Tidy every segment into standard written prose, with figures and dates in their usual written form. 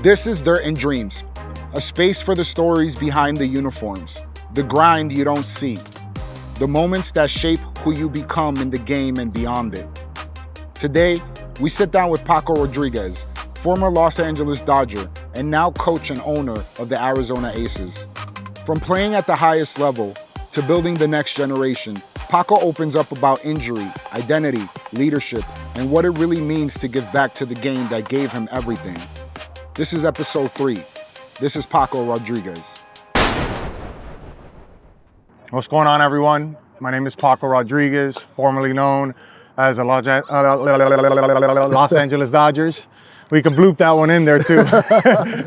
This is Dirt and Dreams, a space for the stories behind the uniforms, the grind you don't see, the moments that shape who you become in the game and beyond it. Today, we sit down with Paco Rodriguez, former Los Angeles Dodger and now coach and owner of the Arizona Aces. From playing at the highest level to building the next generation, Paco opens up about injury, identity, leadership, and what it really means to give back to the game that gave him everything. This is episode 3. This is Paco Rodriguez. What's going on, everyone? My name is Paco Rodriguez, formerly known as the Los Angeles Dodgers. We can bloop that one in there too.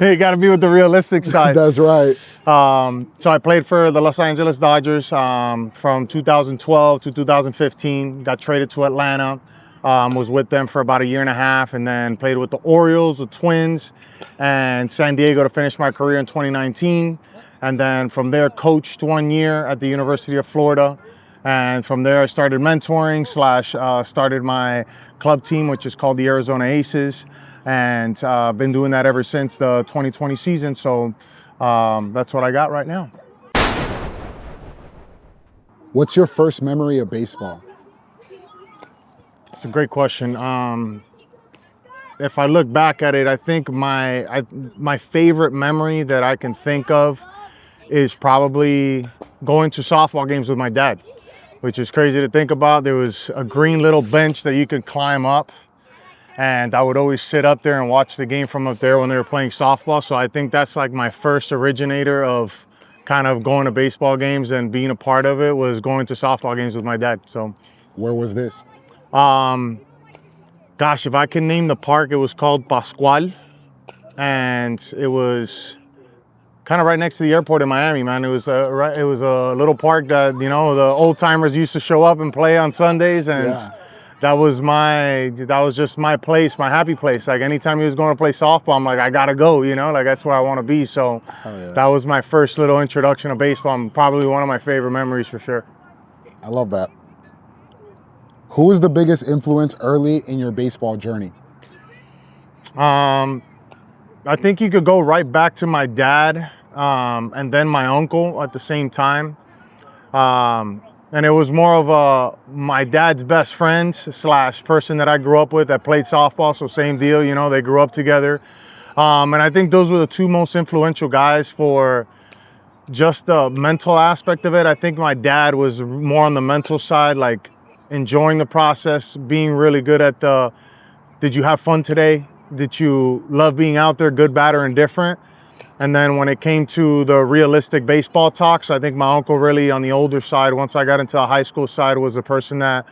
You got to be with the realistic side. That's right. So I played for the Los Angeles Dodgers from 2012 to 2015. Got traded to Atlanta. Was with them for about a year and a half, and then played with the Orioles, the Twins, and San Diego to finish my career in 2019. And then from there, coached 1 year at the University of Florida. And from there, I started mentoring / started my club team, which is called the Arizona Aces. And I've been doing that ever since the 2020 season. So that's what I got right now. What's your first memory of baseball? It's a great question. If I look back at it, I think my favorite memory that I can think of is probably going to softball games with my dad, which is crazy to think about. There was a green little bench that you could climb up, and I would always sit up there and watch the game from up there when they were playing softball. So I think that's like my first originator of kind of going to baseball games and being a part of it, was going to softball games with my dad. So Where was this? Gosh, if I can name the park, it was called Pascual, and it was kind of right next to the airport in Miami, man. It was a little park that, you know, the old timers used to show up and play on Sundays, and that was just my place, my happy place. Like anytime he was going to play softball, I'm like, I gotta go, you know, like that's where I want to be. So that was my first little introduction to baseball, and probably one of my favorite memories for sure. I love that. Who was the biggest influence early in your baseball journey? I think you could go right back to my dad and then my uncle at the same time. And it was more of my dad's best friend / person that I grew up with that played softball. So same deal, you know, they grew up together. And I think those were the two most influential guys for just the mental aspect of it. I think my dad was more on the mental side, like enjoying the process, being really good at did you have fun today? Did you love being out there, good, bad, or indifferent? And then when it came to the realistic baseball talks, I think my uncle really on the older side, once I got into the high school side, was the person that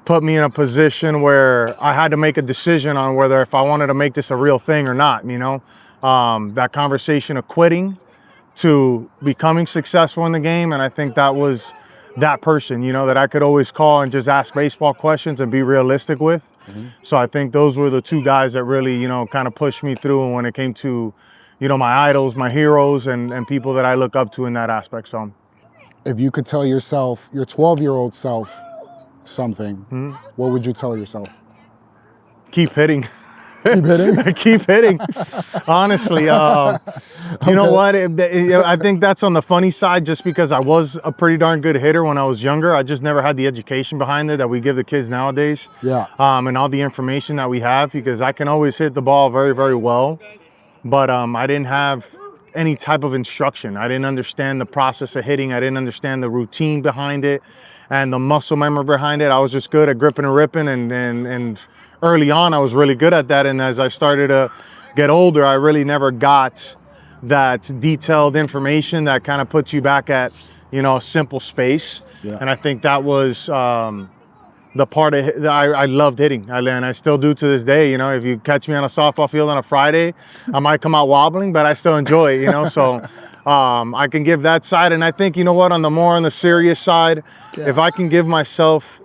put me in a position where I had to make a decision on whether if I wanted to make this a real thing or not, you know? That conversation of quitting to becoming successful in the game, and I think that was that person, you know, that I could always call and just ask baseball questions and be realistic with. So I think those were the two guys that really, you know, kind of pushed me through when it came to, you know, my idols, my heroes, and people that I look up to in that aspect. So If you could tell yourself, your 12-year-old self, something, what would you tell yourself? keep hitting. Keep hitting? Keep hitting. Honestly, you know what? I think that's on the funny side, just because I was a pretty darn good hitter when I was younger. I just never had the education behind it that we give the kids nowadays. Yeah. And all the information that we have, because I can always hit the ball very, very well, but I didn't have any type of instruction. I didn't understand the process of hitting. I didn't understand the routine behind it and the muscle memory behind it. I was just good at gripping and ripping, and early on, I was really good at that. And as I started to get older, I really never got that detailed information that kind of puts you back at, you know, a simple space. Yeah. And I think that was the part of I loved hitting. And I still do to this day. You know, if you catch me on a softball field on a Friday, I might come out wobbling, but I still enjoy it, you know. So I can give that side. And I think, you know what, on the serious side, if I can give myself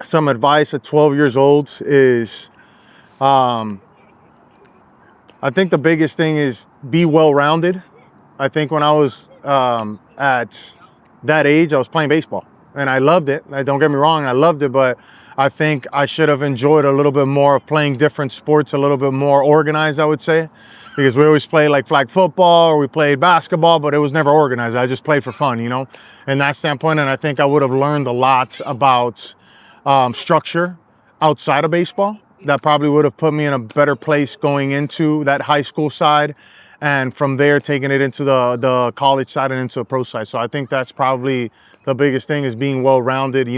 some advice at 12 years old is, I think the biggest thing is be well-rounded. I think when I was at that age, I was playing baseball and I loved it. Don't get me wrong, I loved it, but I think I should have enjoyed a little bit more of playing different sports, a little bit more organized, I would say, because we always played like flag football or we played basketball, but it was never organized. I just played for fun, in that standpoint. And I think I would have learned a lot about structure outside of baseball. That probably would have put me in a better place going into that high school side, and from there taking it into the college side and into the pro side. So I think that's probably the biggest thing, is being well-rounded,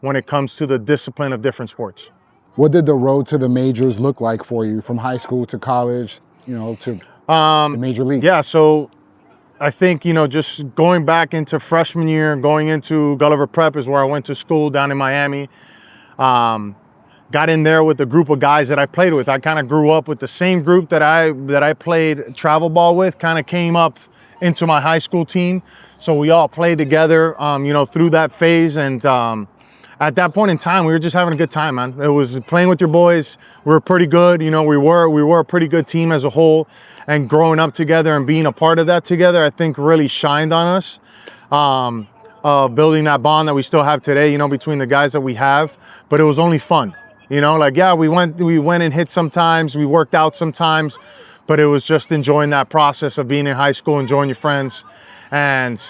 when it comes to the discipline of different sports. What did the road to the majors look like for you, from high school to college, to the major league? Yeah, so I think, just going back into freshman year, going into Gulliver Prep is where I went to school down in Miami. Got in there with a group of guys that I played with. I kind of grew up with the same group that I played travel ball with, kind of came up into my high school team. So we all played together, through that phase. And at that point in time, we were just having a good time, man. It was playing with your boys. We were pretty good. We were a pretty good team as a whole. And growing up together and being a part of that together, I think really shined on us. Building that bond that we still have today, between the guys that we have. But it was only fun. We went and hit sometimes, we worked out sometimes, but it was just enjoying that process of being in high school, enjoying your friends. And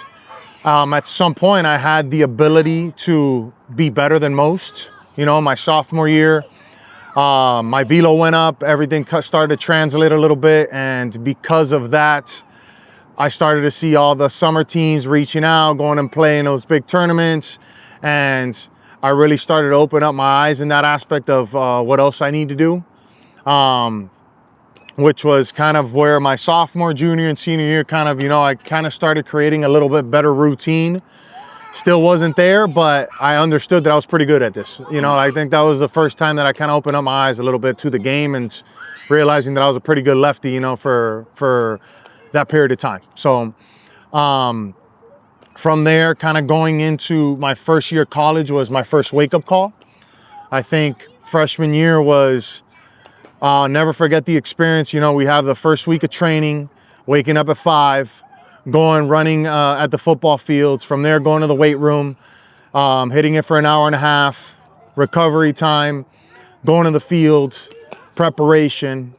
at some point I had the ability to be better than most. My sophomore year, my velo went up, everything started to translate a little bit. And because of that, I started to see all the summer teams reaching out, going and playing those big tournaments. And I really started to open up my eyes in that aspect of what else I need to do, which was kind of where my sophomore, junior, and senior year I kind of started creating a little bit better routine. Still wasn't there, but I understood that I was pretty good at this. I think that was the first time that I kind of opened up my eyes a little bit to the game and realizing that I was a pretty good lefty, for that period of time. So, from there, kind of going into my first year of college was my first wake-up call. I think freshman year was, never forget the experience. We have the first week of training, waking up at 5, running at the football fields. From there, going to the weight room, hitting it for an hour and a half, recovery time, going to the field, preparation,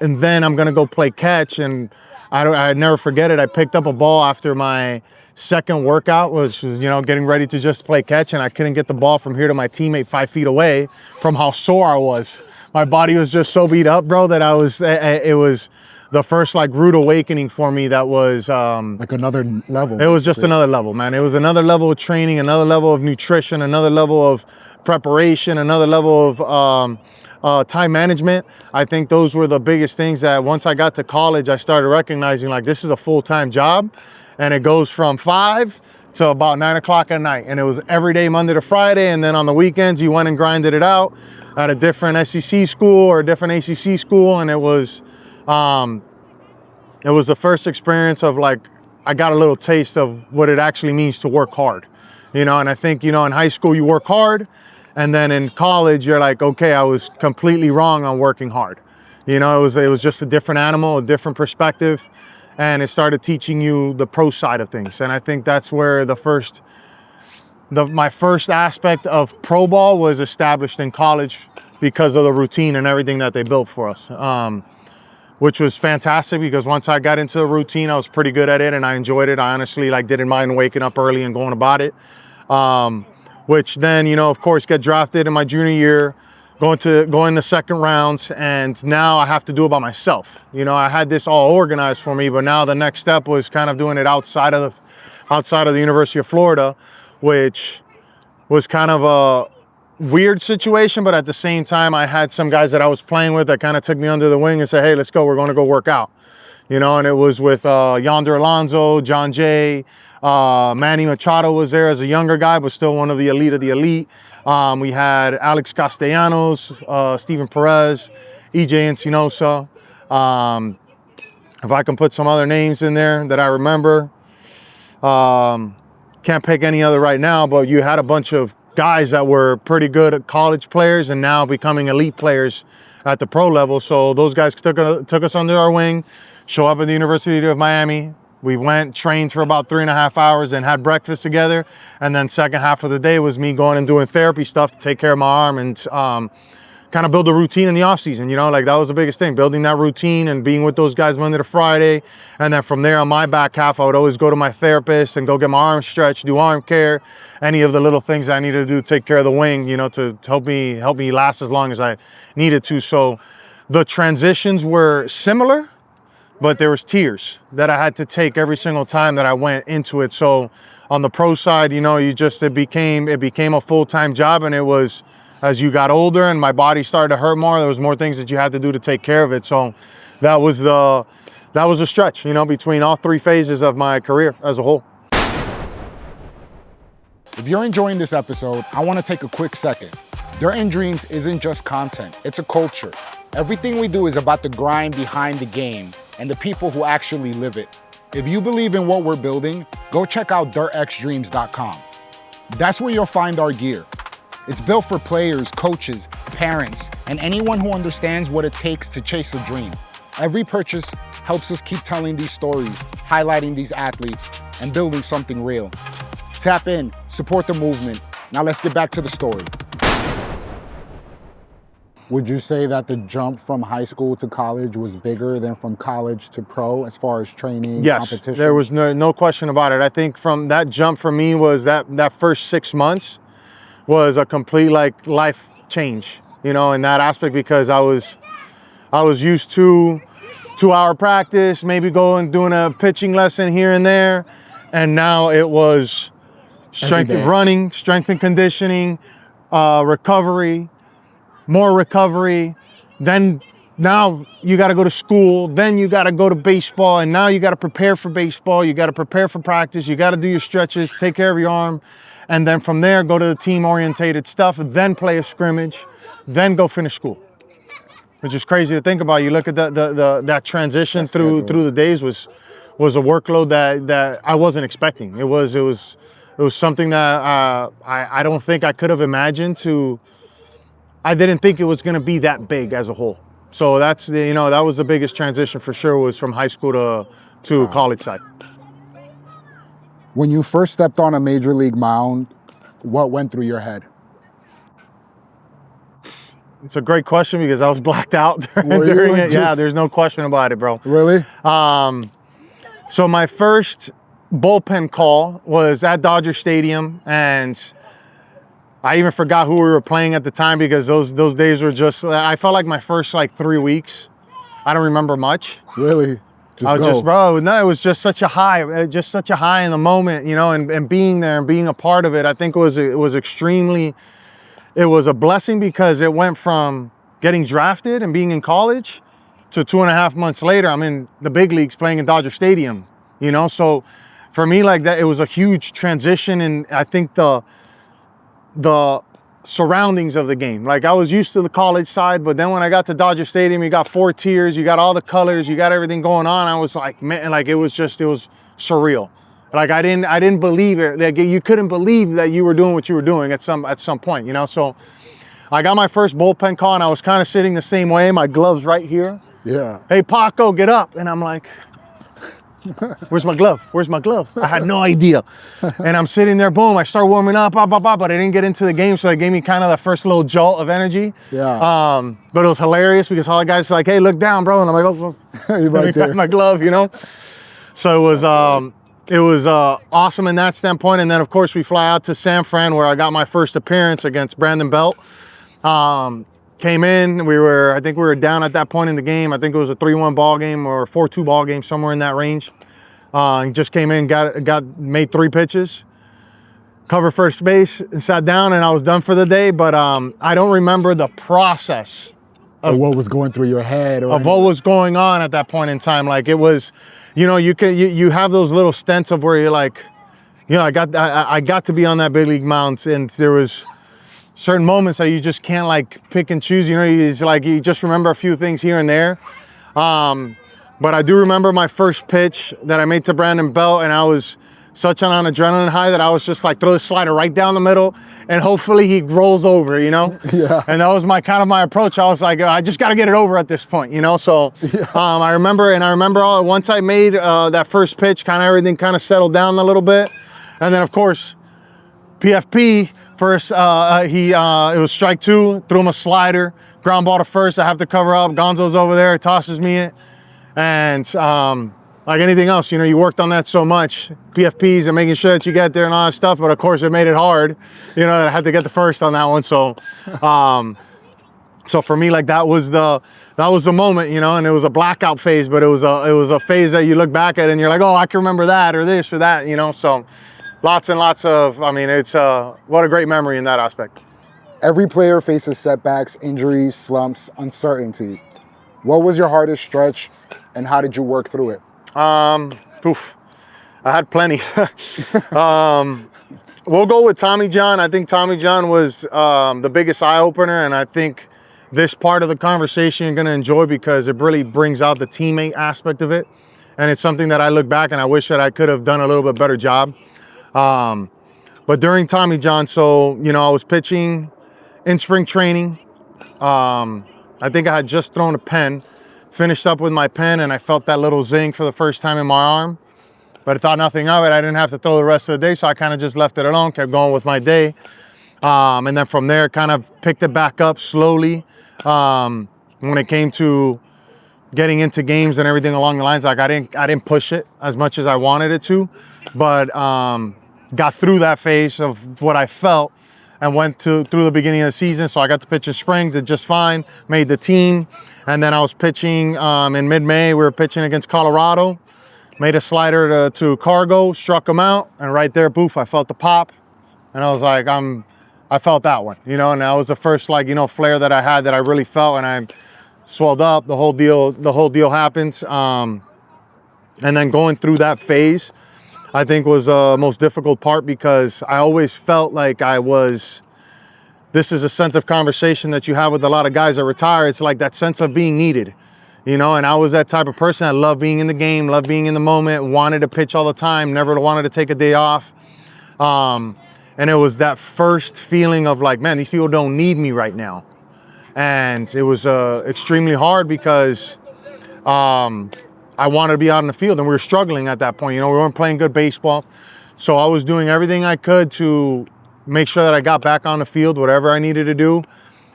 and then I'm going to go play catch. And I never forget it. I picked up a ball after my second workout, which was, getting ready to just play catch, and I couldn't get the ball from here to my teammate 5 feet away from how sore I was. My body was just so beat up, bro, that it was the first rude awakening for me. That was like another level. It was just another level, man. It was another level of training, another level of nutrition, another level of preparation, another level of time management. I think those were the biggest things that once I got to college, I started recognizing this is a full-time job, and it goes from 5 to about 9 o'clock at night. And it was every day, Monday to Friday. And then on the weekends, you went and grinded it out at a different SEC school or a different ACC school. And it was the first experience of I got a little taste of what it actually means to work hard, and I think, in high school you work hard, and then in college you're like, okay, I was completely wrong on working hard. It was just a different animal, a different perspective, and it started teaching you the pro side of things. And I think that's where my first aspect of pro ball was established in college, because of the routine and everything that they built for us. Which was fantastic, because once I got into the routine, I was pretty good at it and I enjoyed it. I honestly didn't mind waking up early and going about it. Which then, of course, get drafted in my junior year, going the second rounds, and now I have to do it by myself. I had this all organized for me, but now the next step was kind of doing it outside of the University of Florida, which was kind of a weird situation, but at the same time, I had some guys that I was playing with that kind of took me under the wing and said, hey, let's go, we're going to go work out. And it was with Yonder Alonso, John Jay, Manny Machado was there as a younger guy, but still one of the elite of the elite. We had Alex Castellanos, Steven Perez, EJ Encinosa. If I can put some other names in there that I remember. Can't pick any other right now, but you had a bunch of guys that were pretty good at college players and now becoming elite players at the pro level. So those guys took us under our wing, show up at the University of Miami. We went, trained for about 3.5 hours and had breakfast together. And then second half of the day was me going and doing therapy stuff to take care of my arm and kind of build a routine in the off season, you know, like that was the biggest thing, building that routine and being with those guys Monday to Friday. And then from there on my back half, I would always go to my therapist and go get my arm stretched, do arm care, any of the little things I needed to do to take care of the wing, you know, to help me last as long as I needed to. So the transitions were similar, but there was tears that I had to take every single time that I went into it. So on the pro side, you know, it became a full-time job, and it was, as you got older and my body started to hurt more, there was more things that you had to do to take care of it. So that was a stretch, you know, between all three phases of my career as a whole. If you're enjoying this episode, I want to take a quick second. Dirt and Dreams isn't just content, it's a culture. Everything we do is about the grind behind the game and the people who actually live it. If you believe in what we're building, go check out dirtxdreams.com. That's where you'll find our gear. It's built for players, coaches, parents, and anyone who understands what it takes to chase a dream. Every purchase helps us keep telling these stories, highlighting these athletes, and building something real. Tap in, support the movement. Now let's get back to the story. Would you say that the jump from high school to college was bigger than from college to pro as far as training, competition? Yes, there was no question about it. I think from that jump for me was that first 6 months was a complete like life change, you know, in that aspect, because I was used to 2-hour practice, maybe going doing a pitching lesson here and there, and now it was strength and running, strength and conditioning, recovery, more recovery. Then now you got to go to school, then you got to go to baseball, and now you got to prepare for baseball, you got to prepare for practice, you got to do your stretches, take care of your arm, and then from there go to the team orientated stuff, then play a scrimmage, then go finish school. Which is crazy to think about. You look at that transition through the days was a workload that I wasn't expecting. It was something that I don't think I could have imagined I didn't think it was going to be that big as a whole. So that was the biggest transition for sure, was from high school to college side. When you first stepped on a major league mound, what went through your head? It's a great question because I was blacked out during it. Yeah, there's no question about it, bro. Really? So my first bullpen call was at Dodger Stadium, and I even forgot who we were playing at the time because those days were just, I felt like my first 3 weeks. I don't remember much. Really? Bro, no, it was just such a high in the moment, you know, and being there and being a part of it, I think it was a blessing because it went from getting drafted and being in college to 2.5 months later, I'm in the big leagues playing in Dodger Stadium, you know? So for me, like that, it was a huge transition. And I think the surroundings of the game, like I was used to the college side, but then when I got to Dodger Stadium, you got 4 tiers, you got all the colors, you got everything going on. I was like, man, like it was surreal. Like I didn't believe it. Like you couldn't believe that you were doing what you were doing at some point, you know? So I got my first bullpen call and I was kind of sitting the same way, my gloves right here. Yeah. Hey, Paco, get up. And I'm like, where's my glove? Where's my glove? I had no idea. And I'm sitting there, boom, I start warming up, but I didn't get into the game. So it gave me kind of that first little jolt of energy. Yeah. But it was hilarious because all the guys were like, hey, look down, bro. And I'm like, oh, you're right there. My glove, you know? So it was awesome in that standpoint. And then of course we fly out to San Fran where I got my first appearance against Brandon Belt. Came in, I think we were down at that point in the game. I think it was a 3-1 ball game or a 4-2 ball game, somewhere in that range. Just came in, made 3 pitches, covered first base, and sat down, and I was done for the day. But I don't remember the process of what was going through your head, or what was going on at that point in time. Like it was, you know, you have those little stints of where you're like, you know, I got to be on that big league mound, and there was certain moments that you just can't like pick and choose, you know, you just remember a few things here and there. But I do remember my first pitch that I made to Brandon Belt, and I was such an adrenaline high that I was just like, throw the slider right down the middle and hopefully he rolls over, you know? Yeah. And that was my kind of my approach. I was like, I just got to get it over at this point, you know? So I remember once I made that first pitch, kind of everything kind of settled down a little bit. And then of course, PFP first, it was strike two, threw him a slider, ground ball to first. I have to cover up. Gonzo's over there, tosses me it. And like anything else, you know, you worked on that so much, PFPs and making sure that you get there and all that stuff. But of course, it made it hard. You know, I had to get the first on that one. So, so for me, like that was the moment, you know, and it was a blackout phase, but it was a phase that you look back at and you're like, oh, I can remember that or this or that, you know. So, lots and lots of, I mean, it's what a great memory in that aspect. Every player faces setbacks, injuries, slumps, uncertainty. What was your hardest stretch and how did you work through it? I had plenty. We'll go with Tommy John. I think Tommy John was the biggest eye opener, and I think this part of the conversation you're going to enjoy because it really brings out the teammate aspect of it. And it's something that I look back and I wish that I could have done a little bit better job. But during Tommy John, so, you know, I was pitching in spring training. I think I had just thrown a pen, finished up with my pen, and I felt that little zing for the first time in my arm. But I thought nothing of it. I didn't have to throw the rest of the day, so I kind of just left it alone, kept going with my day. And then from there, kind of picked it back up slowly. When it came to getting into games and everything along the lines, like I didn't push it as much as I wanted it to, but got through that phase of what I felt and went through the beginning of the season. So I got to pitch in spring, did just fine, made the team. And then I was pitching in mid-May. We were pitching against Colorado, made a slider to Cargo, struck him out, and right there, poof, I felt the pop. And I was like, I felt that one, you know, and that was the first, like, you know, flare that I had that I really felt, and I swelled up, the whole deal happened. And then going through that phase, I think was the most difficult part because I always felt like this is a sense of conversation that you have with a lot of guys that retire. It's like that sense of being needed, you know, and I was that type of person. I love being in the game, love being in the moment, wanted to pitch all the time, never wanted to take a day off. And it was that first feeling of like, man, these people don't need me right now. And it was extremely hard because I wanted to be out in the field and we were struggling at that point. You know, we weren't playing good baseball. So I was doing everything I could to make sure that I got back on the field, whatever I needed to do.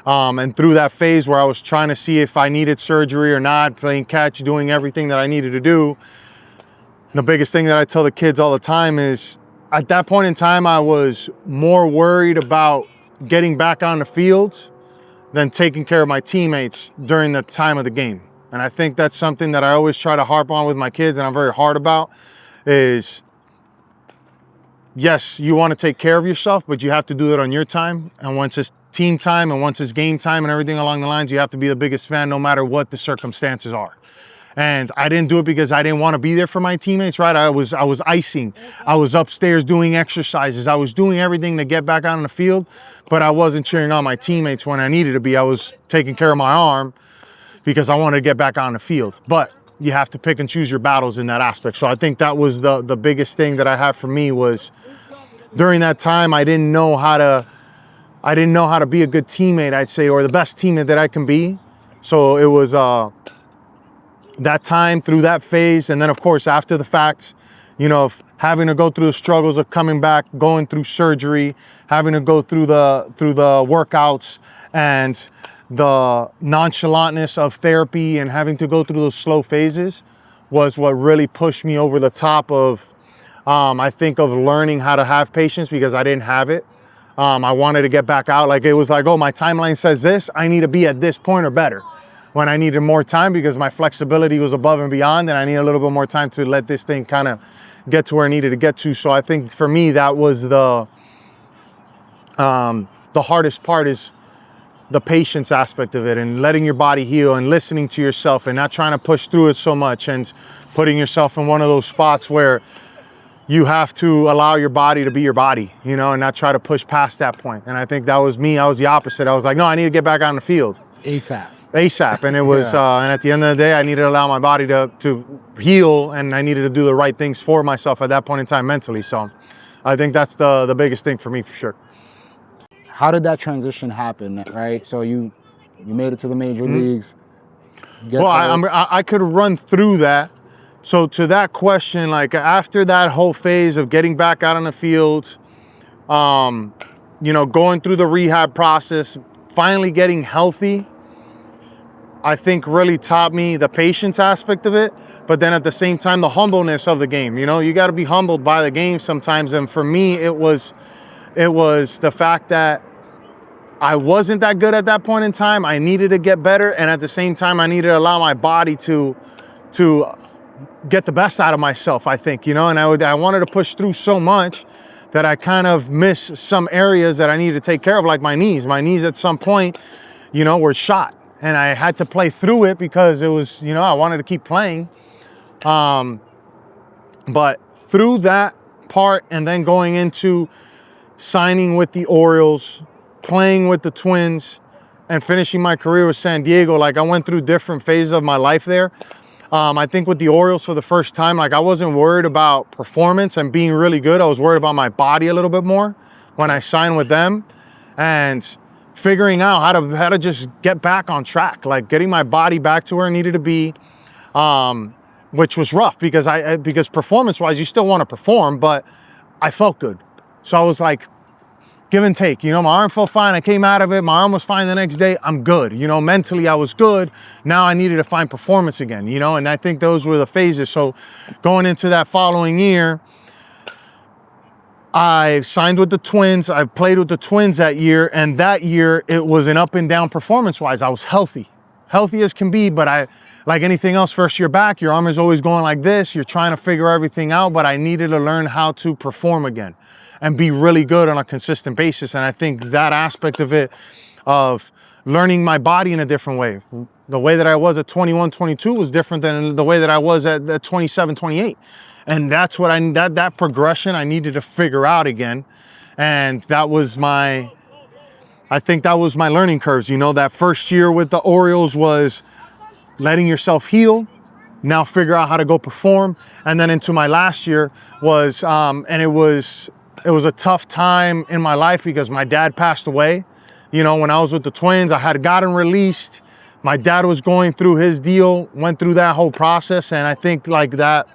And through that phase where I was trying to see if I needed surgery or not, playing catch, doing everything that I needed to do. The biggest thing that I tell the kids all the time is at that point in time, I was more worried about getting back on the field than taking care of my teammates during the time of the game. And I think that's something that I always try to harp on with my kids and I'm very hard about is, yes, you want to take care of yourself, but you have to do it on your time. And once it's team time and once it's game time and everything along the lines, you have to be the biggest fan no matter what the circumstances are. And I didn't do it because I didn't want to be there for my teammates, right? I was icing. I was upstairs doing exercises. I was doing everything to get back out on the field, but I wasn't cheering on my teammates when I needed to be. I was taking care of my arm because I wanted to get back on the field. But you have to pick and choose your battles in that aspect. So I think that was the biggest thing that I had for me was during that time, I didn't know how to be a good teammate, I'd say, or the best teammate that I can be. So it was that time through that phase. And then of course, after the fact, you know, having to go through the struggles of coming back, going through surgery, having to go through the workouts and the nonchalantness of therapy and having to go through those slow phases was what really pushed me over the top of, I think, of learning how to have patience because I didn't have it. I wanted to get back out. Like it was like, oh, my timeline says this, I need to be at this point or better. When I needed more time because my flexibility was above and beyond and I need a little bit more time to let this thing kind of get to where I needed to get to. So I think for me, that was the hardest part is the patience aspect of it and letting your body heal and listening to yourself and not trying to push through it so much and putting yourself in one of those spots where you have to allow your body to be your body, you know, and not try to push past that point. And I think that was me. I was the opposite. I was like, no, I need to get back on the field. ASAP. And it was, and at the end of the day, I needed to allow my body to heal, and I needed to do the right things for myself at that point in time mentally. So I think that's the biggest thing for me for sure. How did that transition happen, right? So you made it to the major leagues. Well, I could run through that. So to that question, like after that whole phase of getting back out on the field, you know, going through the rehab process, finally getting healthy, I think really taught me the patience aspect of it, but then at the same time, the humbleness of the game. You know, you got to be humbled by the game sometimes. And for me, it was the fact that I wasn't that good at that point in time. I needed to get better. And at the same time, I needed to allow my body to get the best out of myself, I think, you know, and I wanted to push through so much that I kind of missed some areas that I needed to take care of, like my knees. My knees at some point, you know, were shot, and I had to play through it because it was, you know, I wanted to keep playing. But through that part and then going into signing with the Orioles, playing with the Twins, and finishing my career with San Diego, like I went through different phases of my life there. I think with the Orioles for the first time, like I wasn't worried about performance and being really good. I was worried about my body a little bit more when I signed with them, and figuring out how to just get back on track, like getting my body back to where it needed to be, which was rough because performance-wise, you still want to perform, but I felt good. So I was like, give and take, you know, my arm felt fine. I came out of it. My arm was fine the next day. I'm good. You know, mentally I was good. Now I needed to find performance again, you know, and I think those were the phases. So going into that following year, I signed with the Twins. I played with the Twins that year. And that year it was an up and down performance-wise. I was healthy as can be, but like anything else, first year back, your arm is always going like this. You're trying to figure everything out, but I needed to learn how to perform again and be really good on a consistent basis. And I think that aspect of it, of learning my body in a different way, the way that I was at 21, 22 was different than the way that I was at 27, 28. And that's what that progression I needed to figure out again. And I think that was my learning curves. You know, that first year with the Orioles was letting yourself heal, now figure out how to go perform. And then into my last year was, and it was a tough time in my life because my dad passed away. You know, when I was with the Twins, I had gotten released. My dad was going through his deal, went through that whole process. And I think like that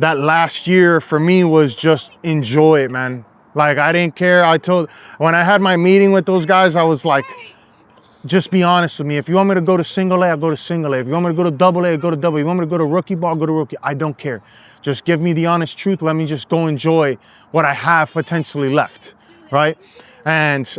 last year for me was just enjoy it, man. Like I didn't care. When I had my meeting with those guys, I was like, just be honest with me. If you want me to go to single A, I'll go to single A. If you want me to go to double A, I'll go to double A. If you want me to go to rookie ball, I'll go to rookie. I don't care. Just give me the honest truth. Let me just go enjoy what I have potentially left, right? And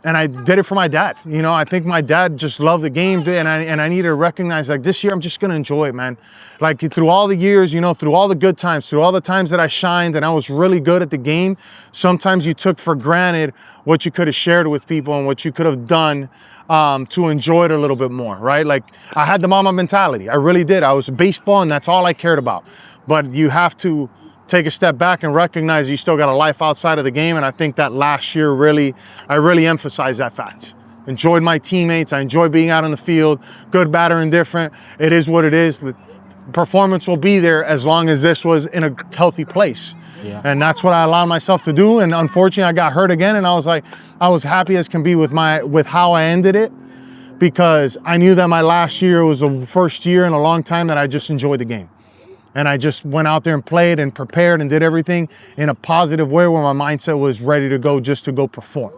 I did it for my dad. You know, I think my dad just loved the game, and I need to recognize, like, this year I'm just gonna enjoy it, man. Like through all the years, you know, through all the good times, through all the times that I shined and I was really good at the game, sometimes you took for granted what you could have shared with people and what you could have done to enjoy it a little bit more, right? Like I had the mama mentality. I really did. I was baseball and that's all I cared about. But you have to take a step back and recognize you still got a life outside of the game. And I think that last year I really emphasized that fact. Enjoyed my teammates. I enjoyed being out on the field, good, bad, or indifferent. It is what it is. The performance will be there as long as this was in a healthy place. Yeah. And that's what I allowed myself to do. And unfortunately I got hurt again. And I was happy as can be with how I ended it, because I knew that my last year was the first year in a long time that I just enjoyed the game. And I just went out there and played and prepared and did everything in a positive way where my mindset was ready to go, just to go perform,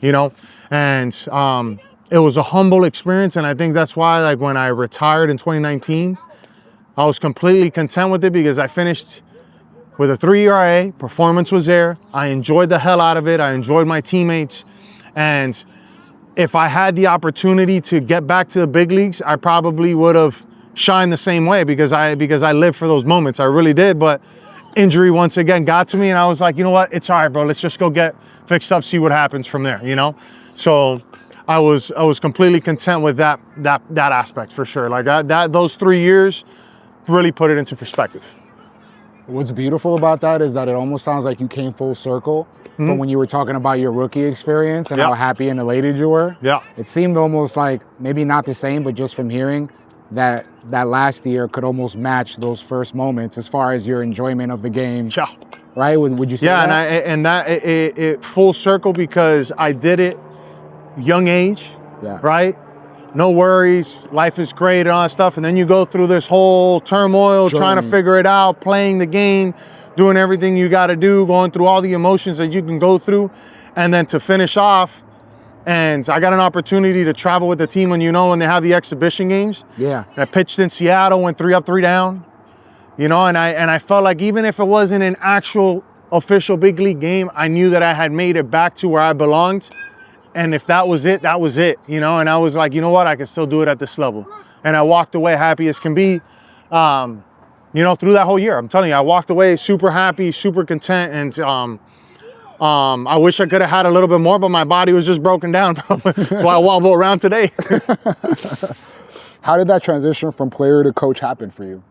you know? And it was a humble experience. And I think that's why, like, when I retired in 2019, I was completely content with it because I finished with a 3 ERA, performance was there. I enjoyed the hell out of it. I enjoyed my teammates. And if I had the opportunity to get back to the big leagues, I probably would have shined the same way because I lived for those moments. I really did. But injury once again got to me, and I was like, you know what? It's all right, bro. Let's just go get fixed up, see what happens from there, you know? So I was completely content with that aspect for sure. Like those 3 years really put it into perspective. What's beautiful about that is that it almost sounds like you came full circle from when you were talking about your rookie experience and how happy and elated you were. Yeah. It seemed almost like, maybe not the same, but just from hearing, that last year could almost match those first moments as far as your enjoyment of the game. Yeah. Right? Would you say Yeah, that? and it full circle because I did it young age, Yeah. right? No worries, life is great and all that stuff. And then you go through this whole turmoil, trying to Journey. figure it out, playing the game, doing everything you got to do, going through all the emotions that you can go through. And then to finish off, and I got an opportunity to travel with the team when they have the exhibition games. Yeah. I pitched in Seattle, went 3 up, 3 down, and I felt like even if it wasn't an actual official big league game, I knew that I had made it back to where I belonged. And if that was it, and I was like, you know what, I can still do it at this level. And I walked away happy as can be, through that whole year. I'm telling you, I walked away super happy, super content. And I wish I could have had a little bit more, but my body was just broken down. That's why I wobble around today. How did that transition from player to coach happen for you?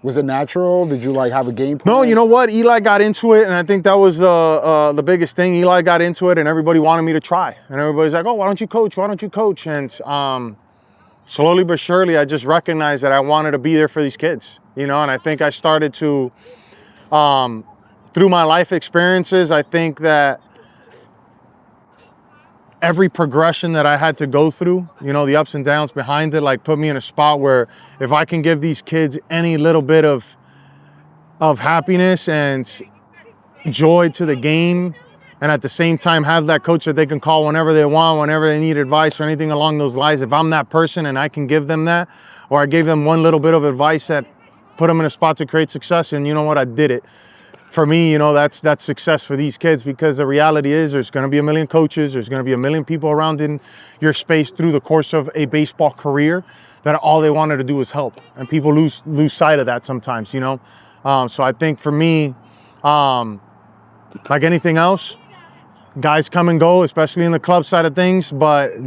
Was it natural? Did you have a game plan? No, you know what? Eli got into it, and I think that was the biggest thing. Eli got into it, and everybody wanted me to try. And everybody's like, oh, why don't you coach? Why don't you coach? And slowly but surely, I just recognized that I wanted to be there for these kids, and I think I started to, through my life experiences, I think that every progression that I had to go through, the ups and downs behind it, put me in a spot where if I can give these kids any little bit of happiness and joy to the game, and at the same time have that coach that they can call whenever they want, whenever they need advice or anything along those lines, if I'm that person and I can give them that, or I gave them one little bit of advice that put them in a spot to create success, and you know what, I did it. For me, that's success for these kids, because the reality is there's going to be a million coaches, there's going to be a million people around in your space through the course of a baseball career that all they wanted to do was help, and people lose sight of that sometimes, So I think for me, like anything else, guys come and go, especially in the club side of things, but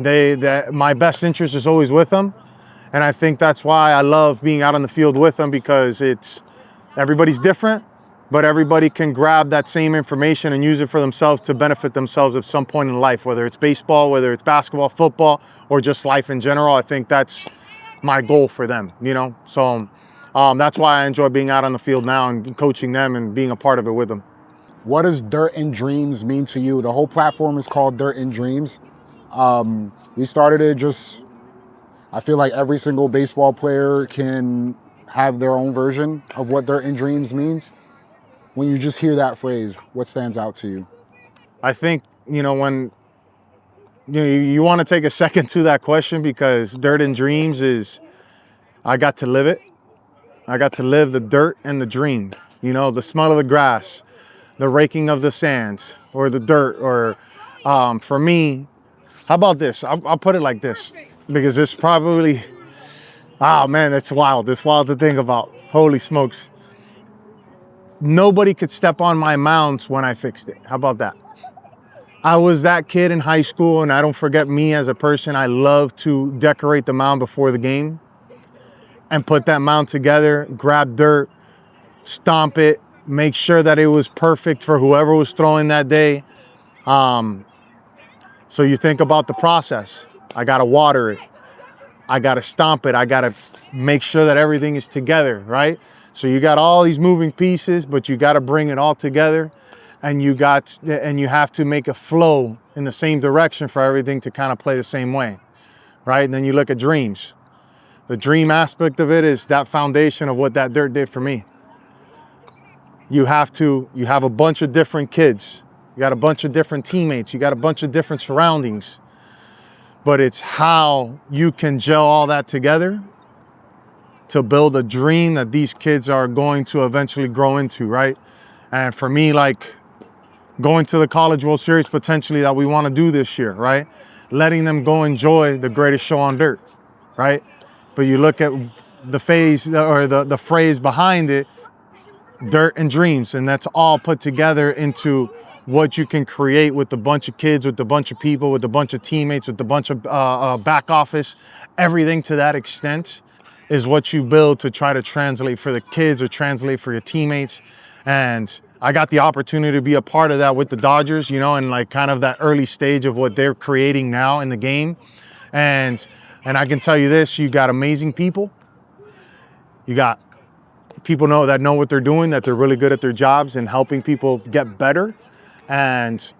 my best interest is always with them, and I think that's why I love being out on the field with them, because everybody's different. But everybody can grab that same information and use it for themselves to benefit themselves at some point in life, whether it's baseball, whether it's basketball, football, or just life in general. I think that's my goal for them, So that's why I enjoy being out on the field now and coaching them and being a part of it with them. What does Dirt and Dreams mean to you? The whole platform is called Dirt and Dreams. We started it I feel like every single baseball player can have their own version of what Dirt and Dreams means. When you just hear that phrase, what stands out to you? I think, when you want to take a second to that question, because Dirt and Dreams is, I got to live it. I got to live the dirt and the dream, the smell of the grass, the raking of the sands or the dirt, or for me, how about this? I'll put it like this, because it's probably, oh man, that's wild. It's wild to think about. Holy smokes. Nobody could step on my mounds when I fixed it. How about that? I was that kid in high school, and I don't forget me as a person. I love to decorate the mound before the game and put that mound together, grab dirt, stomp it, make sure that it was perfect for whoever was throwing that day. So you think about the process. I gotta water it. I gotta stomp it. I gotta make sure that everything is together, right? So you got all these moving pieces, but you got to bring it all together, and you have to make a flow in the same direction for everything to kind of play the same way, right? And then you look at dreams. The dream aspect of it is that foundation of what that dirt did for me. You have a bunch of different kids. You got a bunch of different teammates. You got a bunch of different surroundings, but it's how you can gel all that together to build a dream that these kids are going to eventually grow into, right? And for me, going to the College World Series potentially that we want to do this year, right? Letting them go enjoy the greatest show on dirt, right? But you look at the phase or the phrase behind it, Dirt and Dreams, and that's all put together into what you can create with a bunch of kids, with a bunch of people, with a bunch of teammates, with a bunch of back office, everything to that extent is what you build to try to translate for the kids or translate for your teammates. And I got the opportunity to be a part of that with the Dodgers, and kind of that early stage of what they're creating now in the game. And And I can tell you this, you got amazing people. You got people that know what they're doing, that they're really good at their jobs and helping people get better. And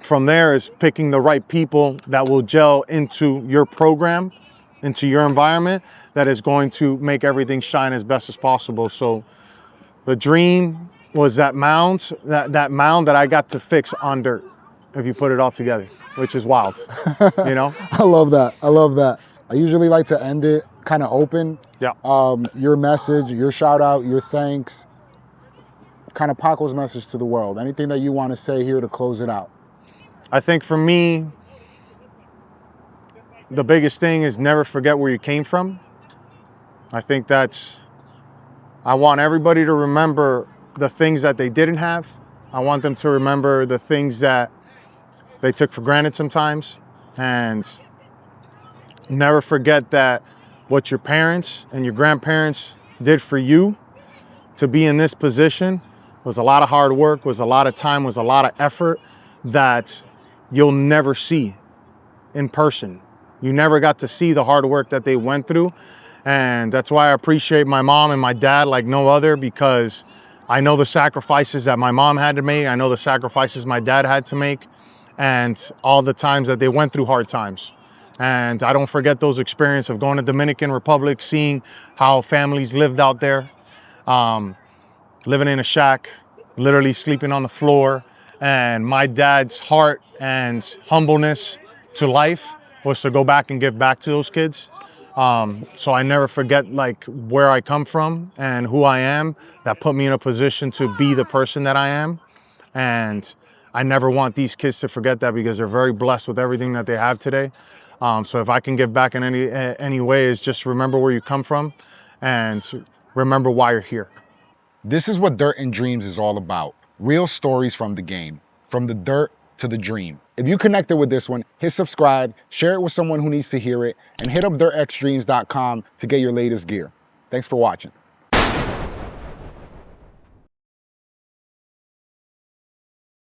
from there is picking the right people that will gel into your program, into your environment, that is going to make everything shine as best as possible. So the dream was that mound, that mound that I got to fix on dirt, if you put it all together, which is wild, you know? I love that. I love that. I usually like to end it kind of open. Yeah. Your message, your shout out, your thanks, kind of Paco's message to the world. Anything that you want to say here to close it out? I think for me, the biggest thing is never forget where you came from. I think I want everybody to remember the things that they didn't have. I want them to remember the things that they took for granted sometimes. And never forget that what your parents and your grandparents did for you to be in this position was a lot of hard work, was a lot of time, was a lot of effort that you'll never see in person. You never got to see the hard work that they went through. And that's why I appreciate my mom and my dad like no other, because I know the sacrifices that my mom had to make. I know the sacrifices my dad had to make, and all the times that they went through hard times. And I don't forget those experiences of going to Dominican Republic, seeing how families lived out there, living in a shack, literally sleeping on the floor. And my dad's heart and humbleness to life was to go back and give back to those kids. So I never forget like where I come from and who I am, that put me in a position to be the person that I am. And I never want these kids to forget that, because they're very blessed with everything that they have today. So if I can give back in any way, is just remember where you come from and remember why you're here. This is what Dirt and Dreams is all about. Real stories from the game, from the dirt to the dream. If you connected with this one, hit subscribe, share it with someone who needs to hear it, and hit up dirtxdreams.com to get your latest gear. Thanks for watching.